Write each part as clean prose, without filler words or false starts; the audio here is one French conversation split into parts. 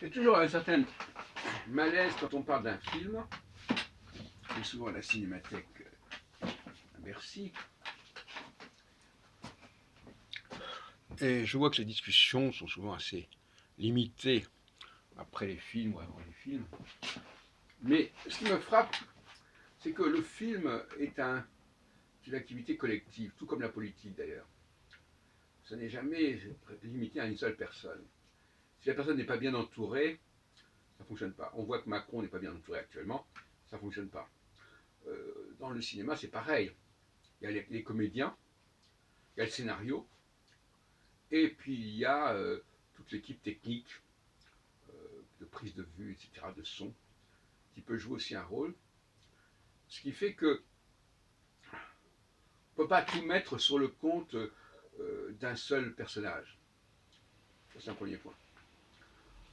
Il y a toujours un certain malaise quand on parle d'un film. C'est souvent à la Cinémathèque à Bercy. Et je vois que les discussions sont souvent assez limitées après les films ou avant les films. Mais ce qui me frappe, c'est que le film est une activité collective, tout comme la politique d'ailleurs. Ça n'est jamais limité à une seule personne. Si la personne n'est pas bien entourée, ça ne fonctionne pas. On voit que Macron n'est pas bien entouré actuellement, ça ne fonctionne pas. Dans le cinéma, c'est pareil. Il y a les comédiens, il y a le scénario, et puis il y a toute l'équipe technique, de prise de vue, etc., de son, qui peut jouer aussi un rôle. Ce qui fait que on ne peut pas tout mettre sur le compte d'un seul personnage. Ça, c'est un premier point.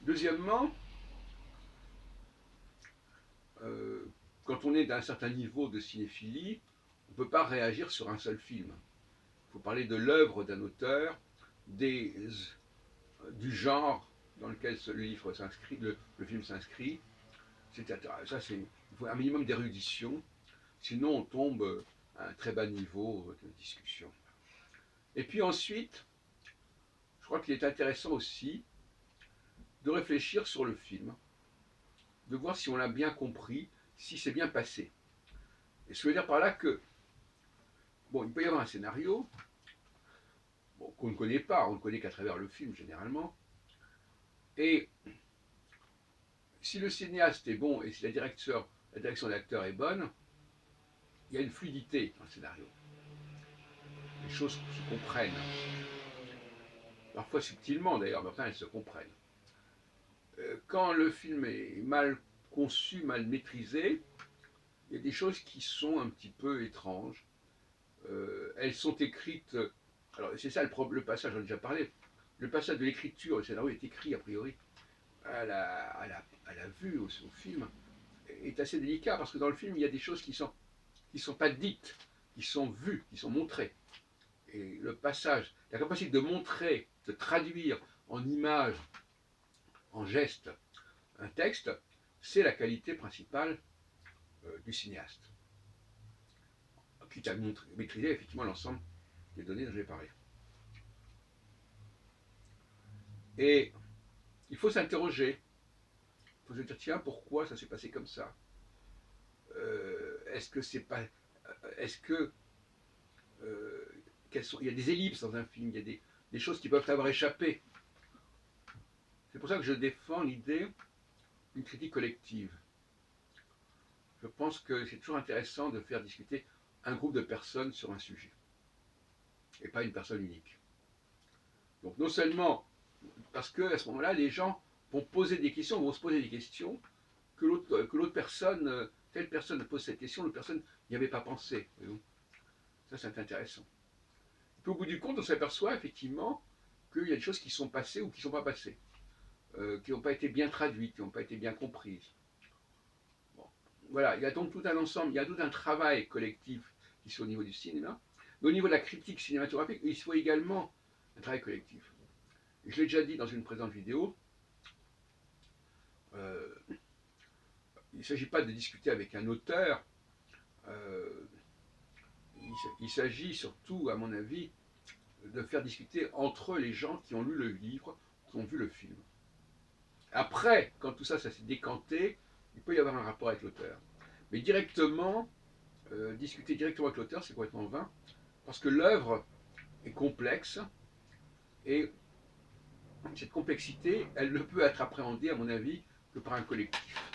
Deuxièmement, quand on est d'un certain niveau de cinéphilie, on ne peut pas réagir sur un seul film. Il faut parler de l'œuvre d'un auteur, du genre dans lequel le livre s'inscrit, le film s'inscrit, etc. Ça, il faut un minimum d'érudition, sinon on tombe à un très bas niveau de discussion. Et puis ensuite, je crois qu'il est intéressant aussi de réfléchir sur le film, de voir si on l'a bien compris, si c'est bien passé. Et ce que je veux dire par là que, bon, il peut y avoir un scénario, bon, qu'on ne connaît pas, on ne connaît qu'à travers le film généralement, et si le cinéaste est bon et si la direction d'acteur est bonne, il y a une fluidité dans le scénario. Les choses se comprennent. Parfois subtilement d'ailleurs, mais enfin elles se comprennent. Quand le film est mal conçu, mal maîtrisé, il y a des choses qui sont un petit peu étranges. Elles sont écrites. Alors c'est ça le passage, j'en ai déjà parlé. Le passage de l'écriture, le scénario est écrit a priori à la vue, au film, est assez délicat parce que dans le film, il y a des choses qui sont pas dites, qui sont vues, qui sont montrées. Et le passage, la capacité de montrer, de traduire en images, en gestes, un texte, c'est la qualité principale du cinéaste. Quitte à maîtriser effectivement l'ensemble des données dont j'ai parlé. Et il faut s'interroger. Il faut se dire, tiens, pourquoi ça s'est passé comme ça Est-ce que c'est pas. Est-ce que. Il y a des ellipses dans un film, il y a des choses qui peuvent avoir échappé. C'est pour ça que je défends l'idée d'une critique collective. Je pense que c'est toujours intéressant de faire discuter un groupe de personnes sur un sujet, et pas une personne unique. Donc non seulement parce qu'à ce moment-là, les gens vont se poser des questions que l'autre personne, telle personne pose cette question, l'autre personne n'y avait pas pensé. Ça, c'est intéressant. Et puis au bout du compte, on s'aperçoit effectivement qu'il y a des choses qui sont passées ou qui ne sont pas passées, qui n'ont pas été bien traduites, qui n'ont pas été bien comprises. Bon. Voilà, il y a donc tout un ensemble, il y a tout un travail collectif qui est au niveau du cinéma, mais au niveau de la critique cinématographique, il faut également un travail collectif. Et je l'ai déjà dit dans une présente vidéo, il ne s'agit pas de discuter avec un auteur, il s'agit surtout, à mon avis, de faire discuter entre les gens qui ont lu le livre, qui ont vu le film. Après, quand tout ça s'est décanté, il peut y avoir un rapport avec l'auteur. Mais directement, discuter directement avec l'auteur, c'est complètement vain, parce que l'œuvre est complexe, et cette complexité, elle ne peut être appréhendée, à mon avis, que par un collectif.